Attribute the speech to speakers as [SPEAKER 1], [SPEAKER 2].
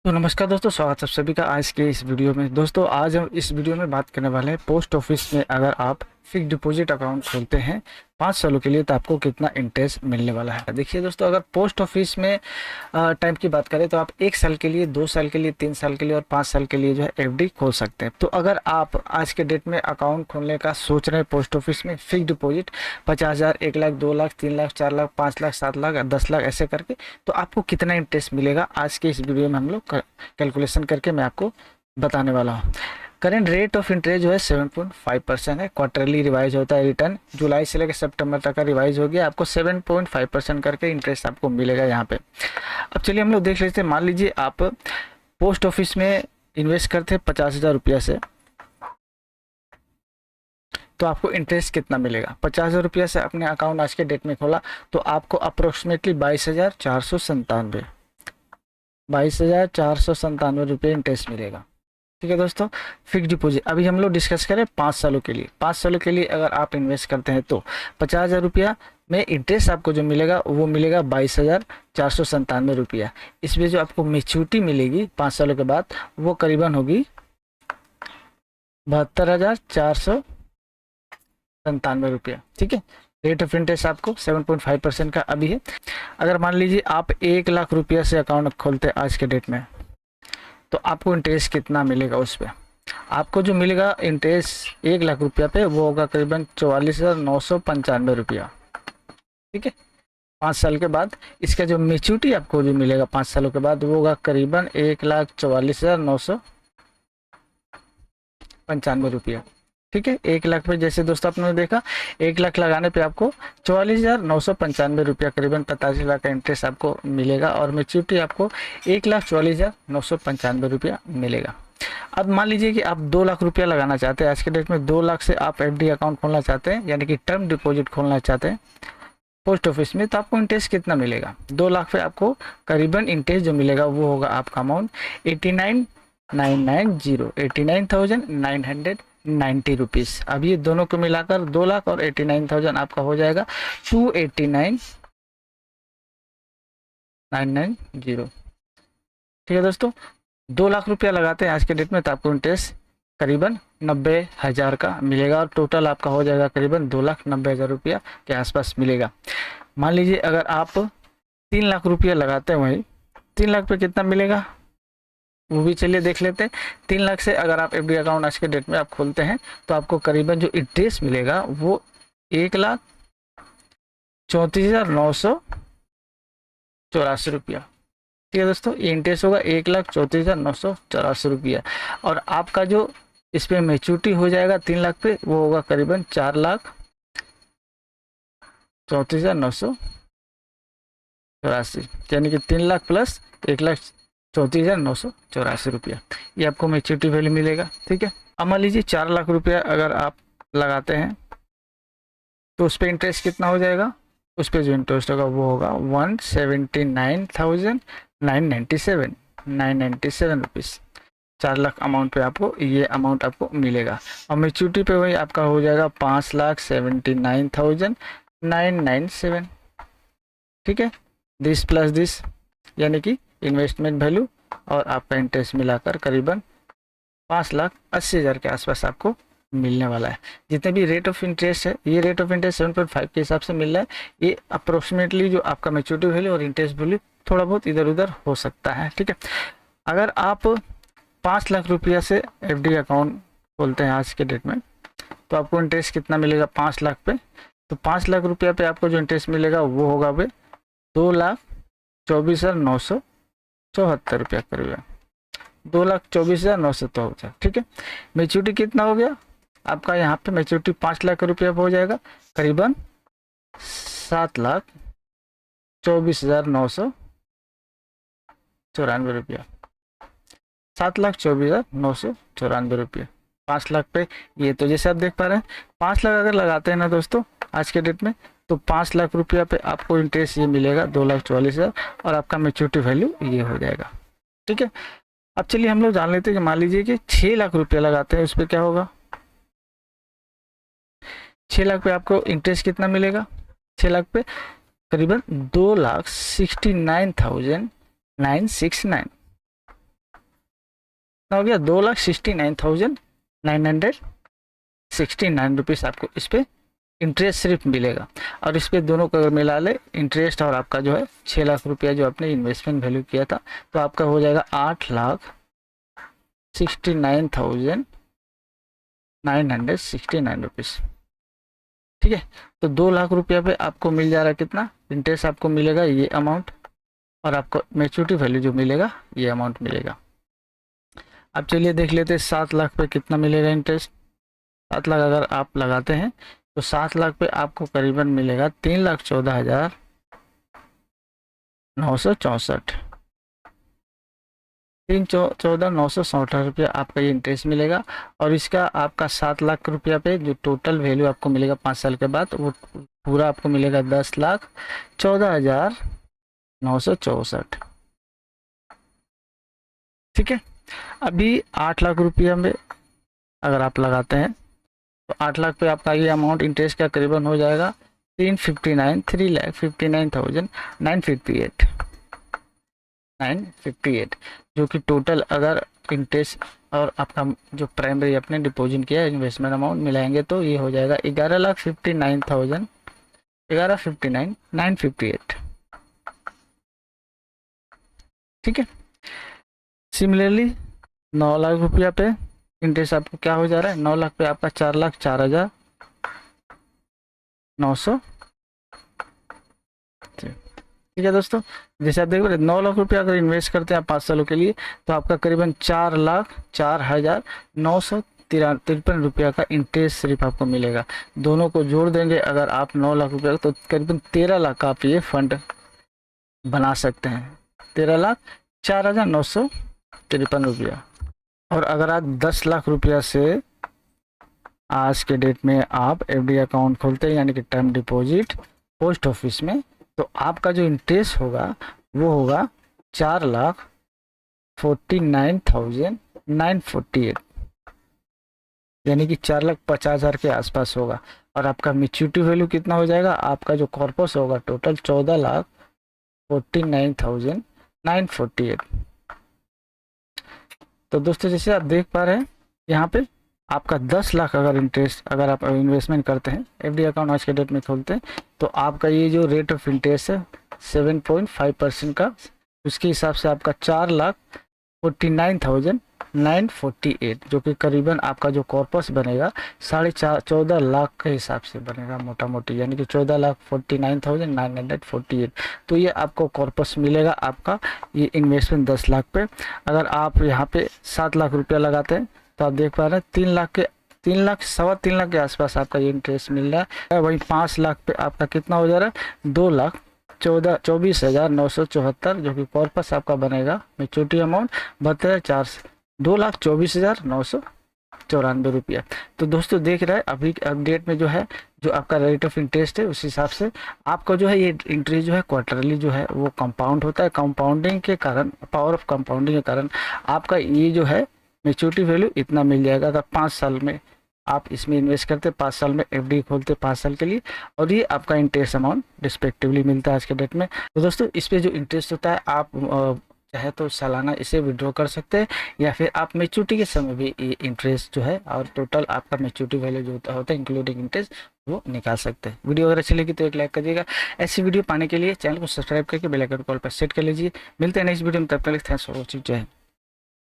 [SPEAKER 1] तो नमस्कार दोस्तों, स्वागत है आप सभी का आज के इस वीडियो में। दोस्तों आज हम इस वीडियो में बात करने वाले हैं पोस्ट ऑफिस में अगर आप फिक्स डिपॉजिट अकाउंट खोलते हैं 5 सालों के लिए तो आपको कितना इंटरेस्ट मिलने वाला है। देखिए दोस्तों, अगर पोस्ट ऑफिस में टाइम की बात करें तो आप 1 साल के लिए, 2 साल के लिए, 3 साल के लिए और 5 साल के लिए जो है एफडी खोल सकते हैं। तो अगर आप आज के डेट में अकाउंट खोलने का सोच रहे हैं पोस्ट ऑफिस में फिक्स डिपॉजिट 50,000, 1 लाख, 2 लाख, 3 लाख, 4 लाख, 5 लाख, 7 लाख, 10 लाख ऐसे करके, तो आपको कितना इंटरेस्ट मिलेगा आज के इस वीडियो में हम लोग कैलकुलेशन करके मैं आपको बताने वाला हूँ। करेंट रेट ऑफ इंटरेस्ट जो है 7.5% है। क्वार्टरली रिवाइज होता है रिटर्न, जुलाई से लेकर सितंबर तक का रिवाइज हो गया। आपको 7.5% करके इंटरेस्ट आपको मिलेगा यहाँ पे। अब चलिए हम लोग देख लेते हैं। मान लीजिए आप पोस्ट ऑफिस में इन्वेस्ट करते हैं 50,000 रुपया से, तो आपको इंटरेस्ट कितना मिलेगा। 50,000 रुपया से अपने अकाउंट आज के डेट में खोला तो आपको अप्रोक्सीमेटली 22,497 रुपये इंटरेस्ट मिलेगा। ठीक है दोस्तों, फिक्स डिपॉजिट अभी हम लोग डिस्कस करें 5 सालों के लिए। 5 सालों के लिए अगर आप इन्वेस्ट करते हैं तो 50,000 रुपया में इंटरेस्ट आपको जो मिलेगा वो मिलेगा 22,497 रुपया। इसमें जो आपको मेच्योरिटी मिलेगी 5 सालों के बाद वो करीबन होगी 72,497 रुपया। ठीक है, रेट ऑफ इंटरेस्ट आपको 7.5% का अभी है। अगर मान लीजिए आप 1 लाख रुपया से अकाउंट खोलते हैं आज के डेट में तो आपको इंटरेस्ट कितना मिलेगा। उस पर आपको जो मिलेगा इंटरेस्ट 1 लाख रुपया पे वो होगा करीबन 44,995 रुपया। ठीक है, 5 साल के बाद इसका जो मेच्योरिटी आपको जो मिलेगा 5 सालों के बाद वो होगा करीबन 1,44,995 रुपया। ठीक है, 1 लाख पे जैसे दोस्तों आपने देखा 1 लाख लगाने पे आपको 44,995 रुपया करीबन 45 लाख का इंटरेस्ट आपको मिलेगा और मेच्योरिटी आपको 1,44,995 रुपया मिलेगा। अब मान लीजिए कि आप 2 लाख रुपया लगाना चाहते हैं आज के डेट में, 2 लाख से आप एफडी अकाउंट खोलना चाहते हैं यानी कि टर्म डिपॉजिट खोलना चाहते हैं पोस्ट ऑफिस में, तो आपको इंटरेस्ट कितना मिलेगा। 2 लाख पे आपको करीबन इंटरेस्ट जो मिलेगा वो होगा आपका अमाउंट 89,990 रुपीज़। अब ये दोनों को मिलाकर 2 लाख और 89,000 आपका हो जाएगा 289,990। ठीक है दोस्तों, 2 लाख रुपया लगाते हैं आज के डेट में तो आपको इंटरेस्ट करीबन 90,000 का मिलेगा और टोटल आपका हो जाएगा करीबन 2,90,000 रुपया के आसपास मिलेगा। मान लीजिए अगर आप 3 लाख रुपया लगाते हैं, वही 3 लाख पे कितना मिलेगा वो भी चलिए देख लेते हैं। 3 लाख से अगर आप एफडी अकाउंट आज के डेट में आप खोलते हैं तो आपको करीबन जो इंटरेस्ट मिलेगा वो 1,34,984 रुपया। ठीक है दोस्तों, ये इंटरेस्ट होगा 1,34,984 रुपया और आपका जो इस पे मेच्योरिटी हो जाएगा 3 लाख पे वो होगा करीबन 4,34,984, यानी कि 3 लाख प्लस 1,34,984 रुपया ये आपको मेच्योरिटी वैल्यू मिलेगा। ठीक है, अब मान लीजिए 4 लाख रुपया अगर आप लगाते हैं तो उस पर इंटरेस्ट कितना हो जाएगा। उस पर जो इंटरेस्ट होगा वो होगा 179,997 रुपीज़। 4 लाख अमाउंट पे आपको ये अमाउंट आपको मिलेगा और मेच्योरिटी पे वही आपका हो जाएगा 5,79,997। ठीक है, दिस प्लस दिस यानी कि इन्वेस्टमेंट वैल्यू और आपका इंटरेस्ट मिलाकर करीबन 5,80,000 के आसपास आपको मिलने वाला है। जितने भी रेट ऑफ इंटरेस्ट है, ये रेट ऑफ इंटरेस्ट 7.5 के हिसाब से मिल रहा है। ये अप्रोक्सीमेटली जो आपका मेच्योरिटी वैल्यू और इंटरेस्ट वैल्यू थोड़ा बहुत इधर उधर हो सकता है। ठीक है, अगर आप 5 लाख रुपया से एफडी अकाउंट खोलते हैं आज के डेट में तो आपको इंटरेस्ट कितना मिलेगा 5 लाख पे। तो 5 लाख रुपया पे आपको जो इंटरेस्ट मिलेगा वो होगा वे 2,24,974 रुपया करीब, 2,24,974। ठीक है, मेच्योरिटी कितना हो गया आपका यहाँ पे, मेच्योरिटी 5 लाख रुपया हो जाएगा करीबन 7,24,994 रुपया, 7,24,994 रुपया 5 लाख पे। ये तो जैसे आप देख पा रहे हैं 5 लाख अगर लगाते हैं ना दोस्तों आज के डेट में तो 5 लाख रुपया पे आपको इंटरेस्ट ये मिलेगा 2,44,000 और आपका मेच्योरिटी वैल्यू ये हो जाएगा। ठीक है, अब चलिए हम लोग जान लेते हैं कि मान लीजिए कि 6 लाख रुपया लगाते हैं उस पर क्या होगा। 6 लाख पे आपको इंटरेस्ट कितना मिलेगा। 6 लाख पे करीबन 2,69,969 कितना हो गया, 2,69,969 रुपीज़ आपको इस पर इंटरेस्ट सिर्फ मिलेगा। और इस पे दोनों को अगर मिला ले, इंटरेस्ट और आपका जो है 6 लाख रुपया जो आपने इन्वेस्टमेंट वैल्यू किया था, तो आपका हो जाएगा 8,69,969 रुपीज़। ठीक है, तो 2 लाख रुपया पे आपको मिल जा रहा है कितना इंटरेस्ट आपको मिलेगा, ये अमाउंट, और आपको मैच्योरिटी वैल्यू जो मिलेगा ये अमाउंट मिलेगा। अब चलिए देख लेते हैं 7 लाख पे कितना मिलेगा इंटरेस्ट। 7 लाख अगर आप लगाते हैं तो 7 लाख पे आपको करीबन मिलेगा 3,14,964, 3,14,964 रुपया आपका ये इंटरेस्ट मिलेगा। और इसका आपका 7 लाख रुपया पे जो टोटल वैल्यू आपको मिलेगा 5 साल के बाद, वो पूरा आपको मिलेगा 10,14,964। ठीक है, अभी 8 लाख रुपया में अगर आप लगाते हैं तो 8 लाख पे आपका ये अमाउंट इंटरेस्ट का करीबन हो जाएगा 3,59,958 जो कि टोटल अगर इंटरेस्ट और आपका जो प्राइमरी अपने डिपॉजिट किया इन्वेस्टमेंट अमाउंट मिलाएंगे तो ये हो जाएगा 11,59,958। ठीक है, सिमिलरली 9 लाख रुपया पे इंटरेस्ट आपको क्या हो जा रहा है, 9 लाख पे आपका 4,04,900। ठीक है दोस्तों, जैसे आप देख रहे 9 लाख रुपया अगर इन्वेस्ट करते हैं आप 5 सालों के लिए, तो आपका करीबन 4,04,953 रुपया का इंटरेस्ट सिर्फ आपको मिलेगा। दोनों को जोड़ देंगे अगर आप 9 लाख रुपया, तो करीबन 13 लाख का आप ये फंड बना सकते हैं, 13,04,953 रुपया। और अगर आप 10 लाख रुपया से आज के डेट में आप एफडी अकाउंट खोलते हैं यानी कि टर्म डिपॉजिट पोस्ट ऑफिस में, तो आपका जो इंटरेस्ट होगा वो होगा 4,49,948, यानी कि 4,50,000 के आसपास होगा। और आपका मैच्योरिटी वैल्यू कितना हो जाएगा, आपका जो कॉर्पस होगा टोटल 14,49,948। तो दोस्तों जैसे आप देख पा रहे हैं यहाँ पे आपका 10 लाख अगर इंटरेस्ट अगर आप इन्वेस्टमेंट करते हैं एफडी अकाउंट आज के डेट में खोलते हैं, तो आपका ये जो रेट ऑफ इंटरेस्ट है 7.5% का, उसके हिसाब से आपका 4,49,948 जो कि करीबन आपका जो कॉर्पस बनेगा 14.5 लाख के हिसाब से बनेगा मोटा मोटी, यानी कि 14,49,948। तो ये आपको कॉर्पस मिलेगा आपका ये इन्वेस्टमेंट 10 लाख पे। अगर आप यहाँ पे 7 लाख रुपया लगाते हैं तो आप देख पा रहे हैं 3,00,000 के आसपास आपका ये इंटरेस्ट मिल रहा है। वहीं 5 लाख पे आपका कितना हो जा रहा है, 2,24,974 जो कि कॉर्पस आपका बनेगा मैच्योरिटी अमाउंट 2,24,994 रुपया। तो दोस्तों देख रहे हैं अभी अपडेट में जो है जो आपका रेट ऑफ इंटरेस्ट है उस हिसाब से आपका जो है ये इंटरेस्ट जो है क्वार्टरली जो है वो कंपाउंड होता है। कंपाउंडिंग के कारण, पावर ऑफ कंपाउंडिंग के कारण आपका ये जो है मैच्योरिटी वैल्यू इतना मिल जाएगा। अगर 5 साल में आप इसमें इन्वेस्ट करते, 5 साल में एफडी खोलते 5 साल के लिए, और ये आपका इंटरेस्ट अमाउंट रिस्पेक्टिवली मिलता है आज के डेट में। तो दोस्तों इस पे जो इंटरेस्ट होता है आप चाहे तो सालाना इसे विड्रॉ कर सकते हैं, या फिर आप मैच्योरिटी के समय भी ये इंटरेस्ट जो है और टोटल आपका मैच्योरिटी वैल्यू जो होता है इंक्लूडिंग इंटरेस्ट वो निकाल सकते हैं। वीडियो अगर अच्छी लगी तो एक लाइक करिएगा। ऐसी वीडियो पाने के लिए चैनल को सब्सक्राइब करके बेल आइकन कॉल पर सेट कर लीजिए। मिलते हैं नेक्स्ट वीडियो में, तब तक थैंक्स फॉर वॉचिंग। जय हिंद।